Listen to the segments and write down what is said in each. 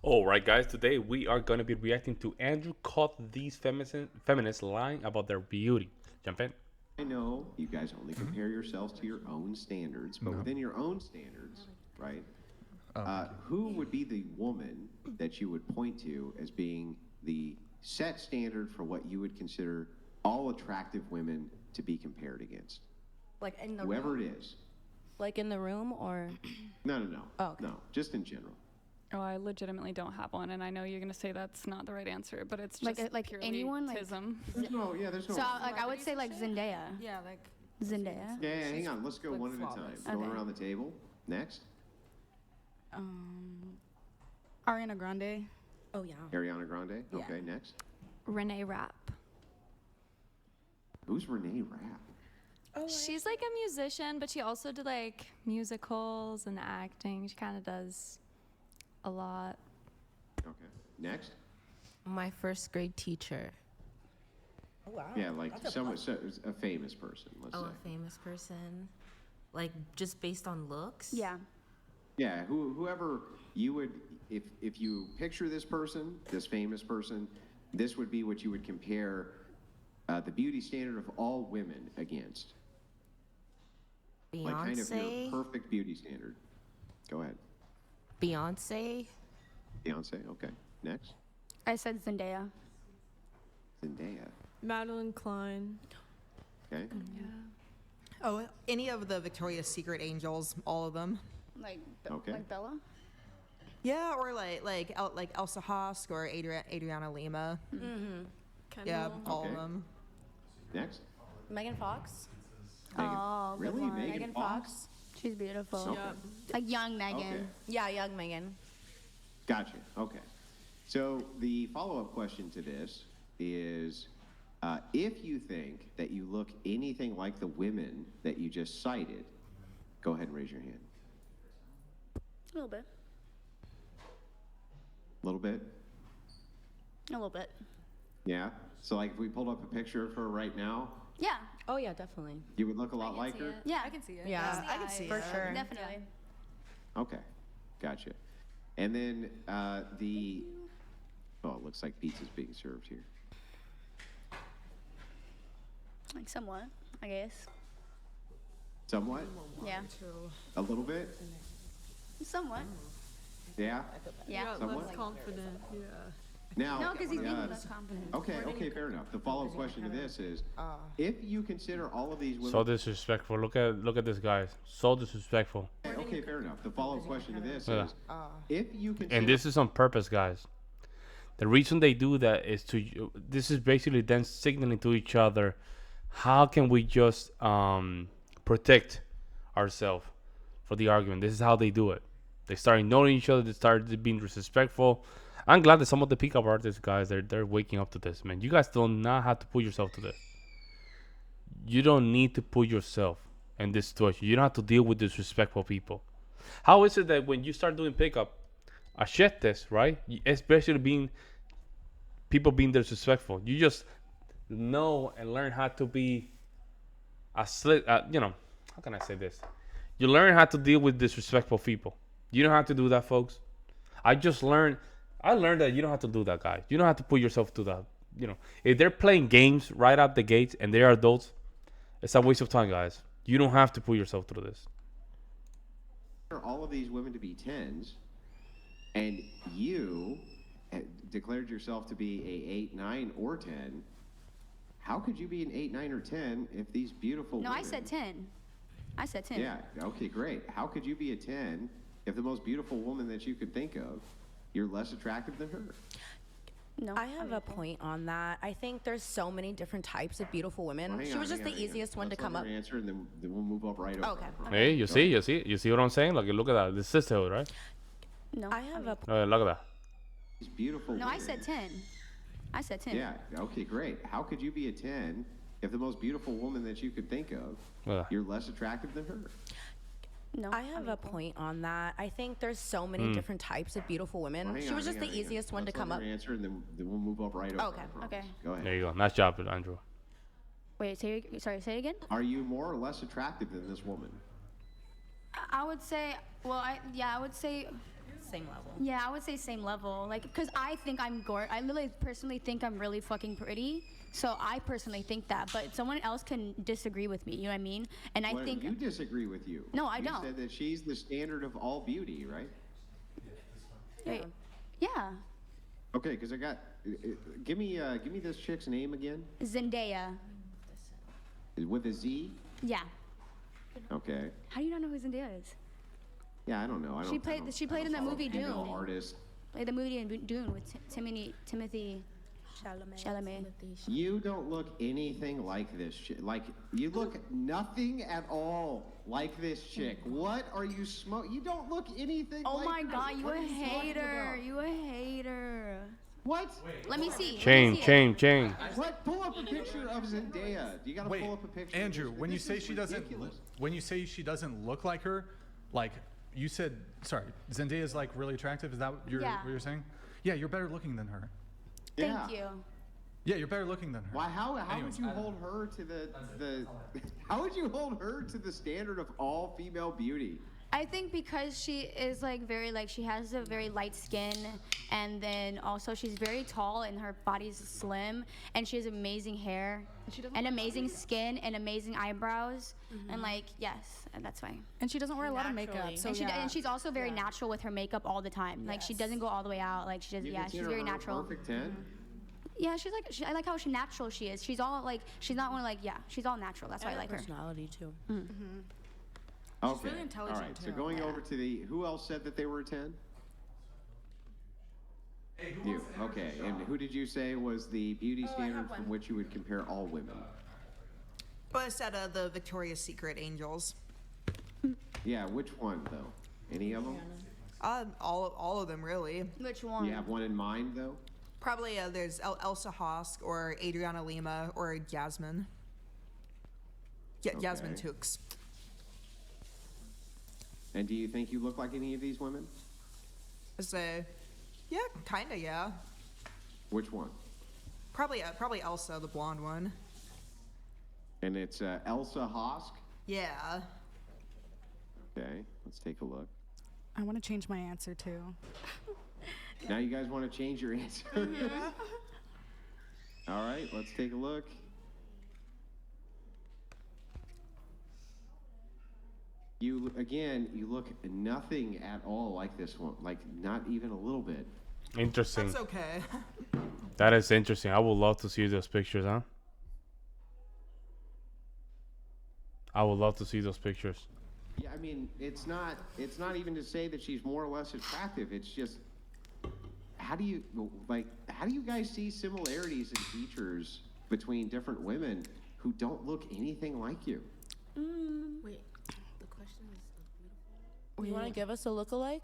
All right, guys. Today we are going to be reacting to Andrew caught these feminists lying about their beauty. Jump in. I know you guys only compare yourselves to your own standards, but within your own standards, right? Who would be the woman that you would point to as being the set standard for what you would consider all attractive women to be compared against? Like in the Whoever room? it is. Like in the room or? No. Oh, okay. No, just in general. Oh, I legitimately don't have one, and I know you're gonna say that's not the right answer, but it's Like, just like purely anyone, like- tism. There's no. So, like, I would say, like, Zendaya. Yeah, like Zendaya. Yeah, hang on. Let's go like one at a time. flawless. Going Okay. around the table. Next. Ariana Grande. oh yeah. Ariana Grande. Yeah. Okay, next. Renee Rapp. Who's Renee Rapp? She's like a musician, but she also did like musicals and acting. She kind of does a lot. Okay. Next. My first grade teacher. Oh wow. Yeah, like someone, a famous person, let's Oh, say. a famous person. Like just based on looks. Yeah. Yeah, whoever you would, if you picture this person, this famous person, this would be what you would compare the beauty standard of all women against. Like kind of your Beyonce. perfect beauty standard. Go ahead. Beyonce. Beyonce, okay. Next. I said Zendaya. Zendaya, Madeline Klein. okay. Oh, any of the Victoria's Secret angels, all of them. Like, Okay. like Bella. Yeah, or like Elsa Hosk or Adriana Lima. Yeah, all Okay. of them. Next. Megan Fox. Megan. Oh, good Really? one. Megan Fox? She's beautiful. Okay. Like young Megan. Okay. Yeah, young Megan. Gotcha. Okay. So the follow-up question to this is, if you think that you look anything like the women that you just cited, go ahead and raise your hand. A little bit. A little bit? A little bit. Yeah? So like if we pulled up a picture of her right now, Yeah. Oh yeah, definitely. you would look a lot like her? Yeah. I can see it. Yeah, I can see for it. sure. Definitely. Okay. Gotcha. And then oh, it looks like pizza's being served here. Like somewhat, I guess. Somewhat? Yeah. A little bit? Somewhat. Yeah? Yeah. Somewhat? less confident. Yeah. Now, No, because he's being uh, less confident. okay, fair enough. The follow-up question to this is, if you consider all of these women... So disrespectful. Look at this, guys. So disrespectful. Okay, fair enough. The follow-up question to this Yeah. is, if you consider... And this is on purpose, guys. The reason they do that is this is basically them signaling to each other, how can we just protect ourselves for the argument. This is how they do it. They start ignoring each other. They start being disrespectful. I'm glad that some of the pickup artists, guys, they're waking up to this, man. You guys do not have to put yourself to this. You don't need to put yourself in this situation. You don't have to deal with disrespectful people. How is it that when you start doing pickup, achetes, right? Especially people being disrespectful, you just know and learn how to be how can I say this? You learn how to deal with disrespectful people. You don't have to do that, folks. I learned that you don't have to do that, guys. You don't have to put yourself to that. If they're playing games right out the gates and they're adults, it's a waste of time, guys. You don't have to put yourself through this. all of these women to be 10s, and you declared yourself to be a 8, 9, or 10, how could you be an 8, 9, or 10 if these beautiful No, women... I said 10. I said 10. Yeah, okay, great. How could you be a 10 if the most beautiful woman that you could think of, you're less attractive than her? No. I have a point on that. I think there's so many different types of beautiful women. Well, hang She on, was just hang the on, hang on. easiest one to Let's come let up. her answer, and then we'll move up right over. Okay. her. Hey, you see what I'm saying? Like, look at that. The sisterhood, right? No. I have a Look at that. These beautiful No, women. I said 10. I said 10. Yeah, okay, great. How could you be a 10 if the most beautiful woman that you could think of, Yeah. you're less attractive than her? No. I have a point on that. I think there's so many different types of beautiful women. Well, hang She on, was just hang the on, hang on. easiest one to Let's come let up. her answer, and then we'll move up right over. Okay, I promise. okay. Go ahead. There you go. Nice job, Andrew. Wait, say it again? Are you more or less attractive than this woman? I would say, well, I would say Same level. Yeah, I would say same level. Like, because I think I literally personally think I'm really fucking pretty. So I personally think that, but someone else can disagree with me. You know what I mean? And I Well, think you disagree with you. No, I don't. You said that she's the standard of all beauty, right? Wait, yeah, Okay, because I got. Give me this chick's name again. Zendaya. With a Z. Yeah. Okay. How do you not know who Zendaya is? Yeah, I don't know. She played in the movie Dune. Artist. Played the movie in Dune with Timothy Chalamet. You don't look anything like this chick. Like, you look nothing at all like this chick. What are you You don't look anything Oh like my this. God, you What a are talking hater. about? You a hater. What? Let me see. Change. What? Pull up a picture of Zendaya. You gotta Wait, pull up a picture. Andrew, when you This say is she doesn't, ridiculous. when you say she doesn't look like her, like you said, sorry, Zendaya's like really attractive. Is that what you're saying? Yeah, you're better looking than her. Yeah. Thank you. Yeah, you're better looking than her. Why? How Anyways, would you hold her to the how would you hold her to the standard of all female beauty? I think because she is like very like she has a very light skin, and then also she's very tall and her body's slim, and she has amazing hair and amazing skin and amazing eyebrows, and like yes, and that's why. And she doesn't wear a lot of makeup, Naturally. so And yeah. and she's also very natural with her makeup all the time. Like she doesn't go all the way out. Like she does. You Yeah, she's consider very her a natural. Perfect 10. Yeah, she's like I like how natural she is. She's all like she's not one like she's all natural. That's why I like her. Personality too. Okay. really intelligent, All right. So too. going over to the who else said that they were a 10? You. Okay. And who did you say was the beauty standard from which you would compare all women? But instead of the Victoria's Secret angels, Yeah. Which one though? Any of them? all of them really. Which one? You have one in mind though? Probably there's Elsa Hosk or Adriana Lima or Yasmin. Yasmin Okay. Tooks. And do you think you look like any of these women? I say, yeah, kinda, yeah. Which one? Probably Elsa, the blonde one. And it's Elsa Hosk. Yeah. Okay. Let's take a look. I want to change my answer too. Now you guys want to change your answer? All right, let's take a look. You look nothing at all like this one, like not even a little bit. Interesting. That's okay. That is interesting. I would love to see those pictures, huh? I would love to see those pictures. Yeah, I mean, it's not even to say that she's more or less attractive. It's just how do you guys see similarities in features between different women who don't look anything like you? Wait, the question is beautiful. You want to give us a lookalike?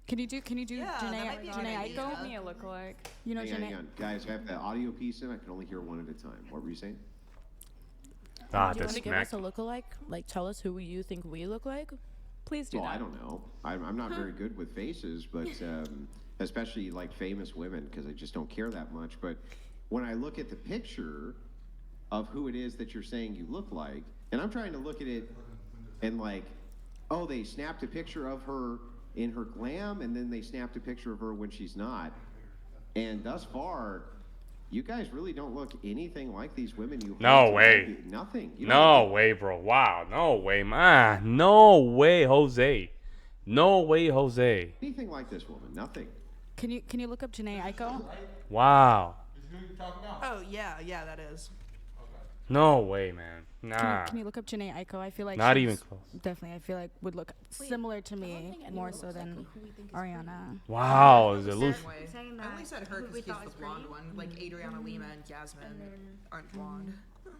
Can you do Yeah, that might be a good Janae idea. Aiko? Me a lookalike. You know Hang Janae. on, guys. I have the audio piece in. I can only hear one at a time. What were you saying? Ah, Do you want that's to give smack. us a lookalike? Like, tell us who you think we look like? Please do Well, that. I don't know. I'm not very good with faces, but especially like famous women, because I just don't care that much. But when I look at the picture of who it is that you're saying you look like, and I'm trying to look at it and like, oh, they snapped a picture of her in her glam, and then they snapped a picture of her when she's not. And thus far, you guys really don't look anything like these women. You No hold to way. Nothing. You don't No look way, bro. Wow. No way, man. No way, Jose. No way, Jose. anything like this woman. Nothing. Can you look up Janae Aiko? Wow. Oh yeah, that is. No way, man. Nah. Can you look up Janae Aiko? I feel like Not she's even close. Definitely, I feel like would look similar to me more so than Ariana. Wow. Is it loose? I only said her because she's the blonde one. Like Adriana Lima and Yasmin aren't blonde.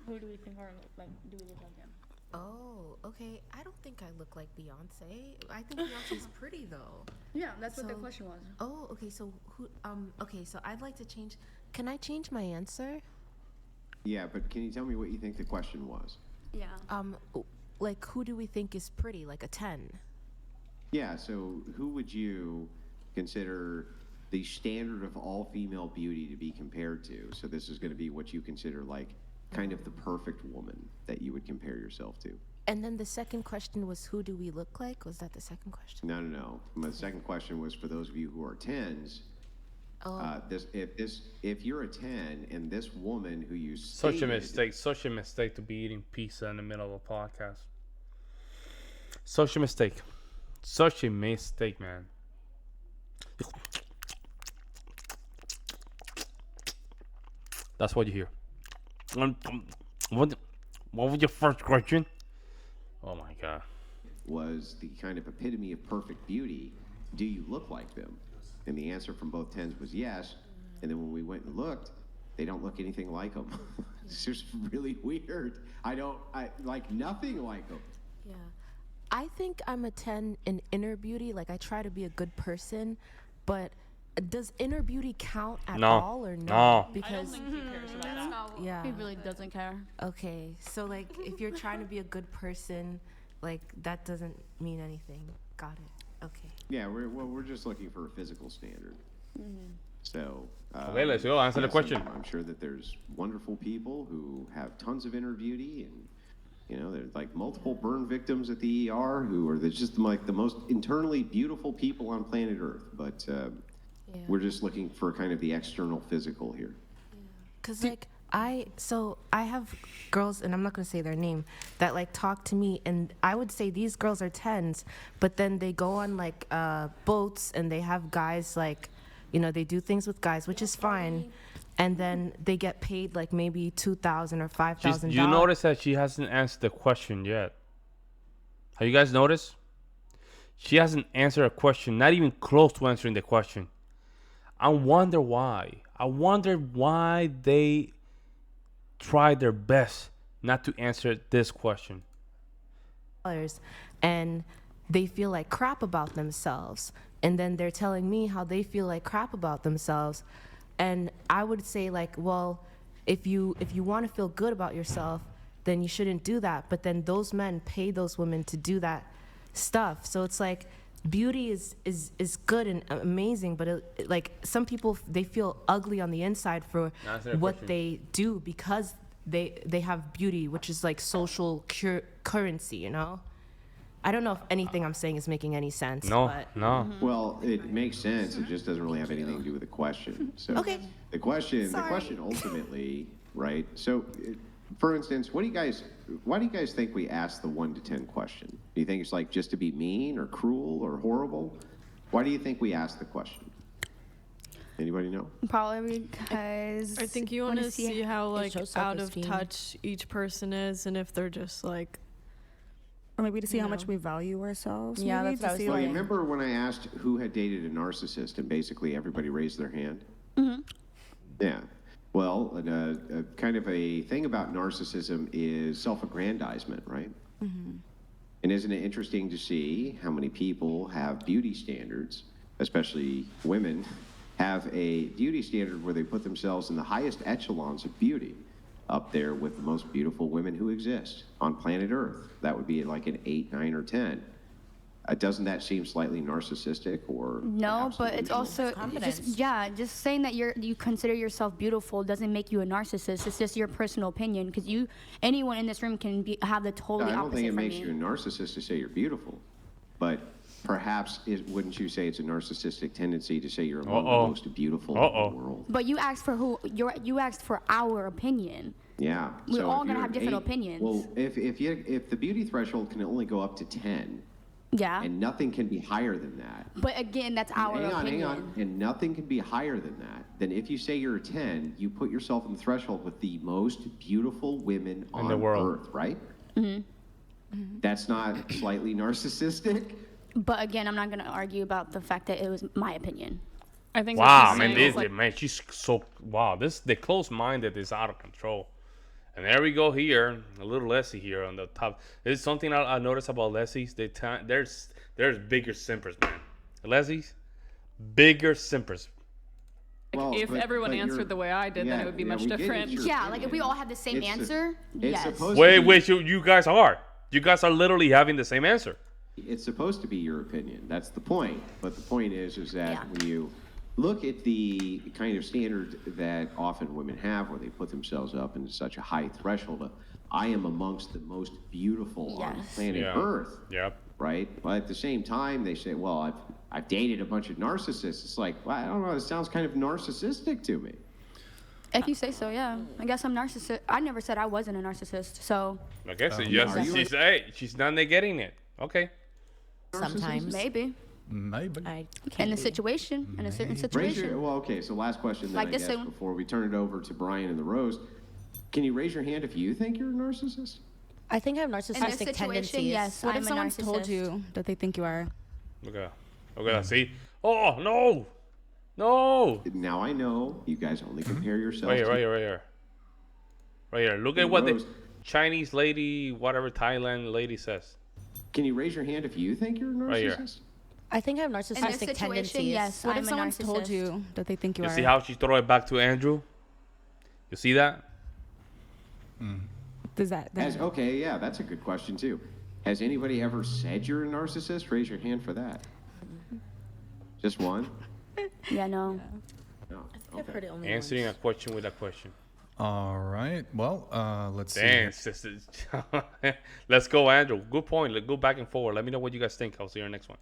Who do we think are like? Do we look like them? Oh, okay. I don't think I look like Beyonce. I think Beyonce's pretty though. Yeah, that's what the So- question was. Oh, okay. So who? Okay. So I'd like to change. Can I change my answer? Yeah, but can you tell me what you think the question was? Yeah. Like who do we think is pretty? Like a 10? Yeah, so who would you consider the standard of all female beauty to be compared to? So this is going to be what you consider like kind of the perfect woman that you would compare yourself to. And then the second question was, who do we look like? Was that the second question? No. My second question was for those of you who are 10s. Oh. If you're a 10 and this woman who you Such a mistake to be eating pizza in the middle of a podcast. Such a mistake, man. That's what you hear. What was your first question? Oh my God. Was the kind of epitome of perfect beauty. Do you look like them? And the answer from both 10s was yes. And then when we went and looked, they don't look anything like them. It's just really weird. I like nothing like them. Yeah. I think I'm a 10 in inner beauty. Like, I try to be a good person, but does inner beauty count at all or no? No. Because I don't think he cares about that. yeah. He really doesn't care. Okay, so like if you're trying to be a good person, like that doesn't mean anything. Got it. Okay. Yeah, we're just looking for a physical standard. So. Okay, let's go. Answer the question. I'm sure that there's wonderful people who have tons of inner beauty, and there's like multiple burn victims at the ER who are just like the most internally beautiful people on planet Earth. But we're just looking for kind of the external physical here. Cause like I have girls, and I'm not gonna say their name, that like talk to me, and I would say these girls are 10s, but then they go on like boats and they have guys like, they do things with guys, which is fine, and then they get paid like maybe $2,000 or $5,000. You notice that she hasn't answered the question yet. Have you guys noticed? She hasn't answered a question, not even close to answering the question. I wonder why. I wonder why they try their best not to answer this question. And they feel like crap about themselves. And then they're telling me how they feel like crap about themselves. And I would say like, well, if you want to feel good about yourself, then you shouldn't do that. But then those men pay those women to do that stuff. So it's like beauty is good and amazing, but like some people, they feel ugly on the inside for what they do because they have beauty, which is like social currency, I don't know if anything I'm saying is making any sense. No. Well, it makes sense. It just doesn't really have anything to do with the question. So okay. The question ultimately, right? So, for instance, why do you guys think we ask the 1 to 10 question? Do you think it's like just to be mean or cruel or horrible? Why do you think we ask the question? Anybody know? Probably because I think you want to see how like shows out of self-esteem. touch each person is, and if they're just like, Or maybe to see how much we value ourselves. Yeah, maybe, that's what I to was see, Well, you like, remember when I asked who had dated a narcissist, and basically everybody raised their hand? Mm-hmm. Yeah. Well, kind of a thing about narcissism is self-aggrandizement, right? Mm-hmm. And isn't it interesting to see how many people have beauty standards, especially women, have a beauty standard where they put themselves in the highest echelons of beauty, up there with the most beautiful women who exist on planet Earth. That would be like an 8, 9, or 10. Doesn't that seem slightly narcissistic or? No, but it's delusional? also just saying that you consider yourself beautiful doesn't make you a narcissist. It's just your personal opinion, because anyone in this room can have the totally I don't opposite think it from makes me. you a narcissist to say you're beautiful, but perhaps wouldn't you say it's a narcissistic tendency to say you're among the most beautiful in the world? But you asked for you asked for our opinion. Yeah. We're so all if gonna you're have an different 8 opinions. Well, if the beauty threshold can only go up to 10, Yeah. and nothing can be higher than that. But again, that's our opinion. Hang on. And nothing can be higher than that. Then if you say you're a 10, you put yourself in the threshold with the most beautiful women on the world. Earth, right? Mm-hmm. That's not slightly narcissistic? But again, I'm not going to argue about the fact that it was my opinion. I think. Wow, what man, she's saying is, man, she's so the close-minded is out of control. And there we go here, a little Leslie here on the top. There's something I noticed about Leslie's. There's bigger simpers, man. Leslie's bigger simpers. Like, if everyone answered the way I did, then it would be much different. Yeah, like if we all had the same answer, yes. Wait, you guys are. You guys are literally having the same answer. It's supposed to be your opinion. That's the point. But the point is that when you look at the kind of standard that often women have, where they put themselves up into such a high threshold, I am amongst the most beautiful on planet Earth. Yep. Right? But at the same time, they say, well, I've dated a bunch of narcissists. It's like, well, I don't know, it sounds kind of narcissistic to me. If you say so, yeah. I guess I'm narcissist. I never said I wasn't a narcissist, so. I guess she's not negating it. Okay. Sometimes. Maybe. Maybe. In a situation, in a certain situation. Well, okay, so last question then, I guess, before we turn it over to Brian and the Roast. Can you raise your hand if you think you're a narcissist? I think I have narcissistic tendencies. Yes, What I'm if a someone's narcissist. told you that they think you are? Okay, see? Oh, no! No! Now I know you guys only compare yourselves Right here. Right here. Look at what the Roast. Chinese lady, whatever Thailand lady says. Can you raise your hand if you think you're a narcissist? Right here. I think I have In this narcissistic situation, tendencies. yes, What I'm if a someone's told narcissist. you that they think you You are? see how she throw it back to Andrew? You see that? Does that? Okay, yeah, that's a good question too. Has anybody ever said you're a narcissist? Raise your hand for that. Just one? Yeah, no. No. I've heard it only Answering once. a question with a question. All right. Well, let's Damn, see. let's go, Andrew. Good point. Let's go back and forward. Let me know what you guys think. I'll see you in the next one.